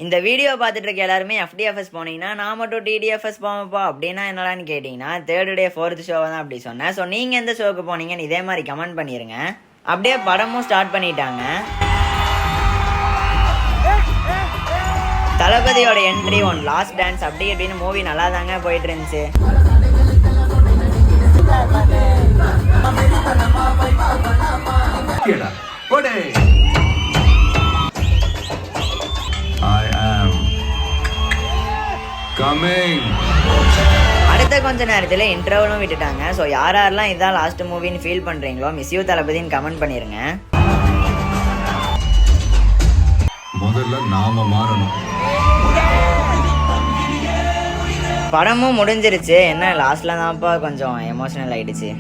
இந்த வீடியோ பார்த்துட்டு இருக்க எல்லாருமே FDFS போனீங்கன்னா நான் மட்டும் TDFS போவேன்ப்பா அப்படின்னா என்னடான்னு கேட்டிங்கன்னா 3rd டே 4th ஷோவை தான் அப்படி சொன்னேன். ஸோ நீங்கள் எந்த ஷோவுக்கு போனீங்கன்னு இதே மாதிரி கமெண்ட் பண்ணிடுங்க. அப்படியே படமும் ஸ்டார்ட் பண்ணிட்டாங்க. தளபதியோட என்ட்ரி ஒன் லாஸ்ட் டான்ஸ் அப்படி இப்படின்னு மூவி நல்லா தாங்க போயிட்டு இருந்துச்சு. அடுத்த கொஞ்ச நேரத்தில் இன்டர்வலும் விட்டுட்டாங்க. ஸோ யாரெல்லாம் இதான் லாஸ்ட் மூவின்னு ஃபீல் பண்ணுறீங்களோ மிஸ் யூ தளபதின்னு கமெண்ட் பண்ணிடுங்க. முதல்ல நாம மாறணும். படமும் முடிஞ்சிருச்சு. என்ன லாஸ்ட்ல தான்ப்பா கொஞ்சம் எமோஷனல் ஆயிடுச்சு.